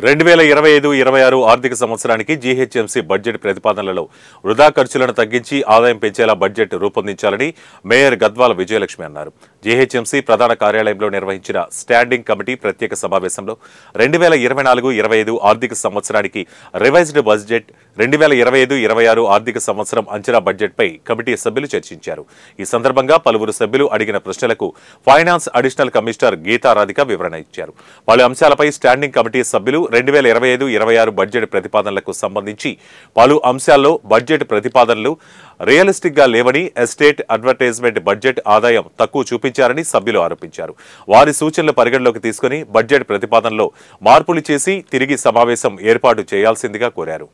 2025-26 ఆర్థిక సంవత్సరానికి GHMC budget ప్రతిపాదనలలో వృధా ఖర్చులను తగ్గించి ఆదాయం పెంచేలా బడ్జెట్ రూపొందించాలని మేయర్ గద్వాల విజయలక్ష్మి అన్నారు. జీహెచ్ఎంసీ ప్రధాన కార్యాలయంలో నిర్వహించిన స్టాండింగ్ కమిటీ ప్రత్యేక సమావేశంలో 2024-25 ఆర్థిక సంవత్సరానికి రివైజ్డ్ బడ్జెట్, 2025-26 ఆర్థిక సంవత్సరం అంచనా బడ్జెట్పై కమిటీ సభ్యులు చర్చించారు. ఈ సందర్భంగా పలువురు సభ్యులు అడిగిన ప్రశ్నలకు ఫైనాన్స్ అడిషనల్ కమిషనర్ గీతారాధిక వివరణ ఇచ్చారు. పలు అంశాలపై స్టాండింగ్ కమిటీ సభ్యులు 2025-26 బడ్జెట్ ప్రతిపాదనలకు సంబంధించి పలు అంశాల్లో బడ్జెట్ ప్రతిపాదనలు రియలిస్టిక్ గా లేవని, ఎస్టేట్ అడ్వర్టైజ్మెంట్ బడ్జెట్ ఆదాయం తక్కువ చూపించారని సభ్యులు ఆరోపించారు. వారి సూచనలు పరిగణలోకి తీసుకుని బడ్జెట్ ప్రతిపాదనలో మార్పులు చేసి తిరిగి సమావేశం ఏర్పాటు చేయాల్సిందిగా కోరారు.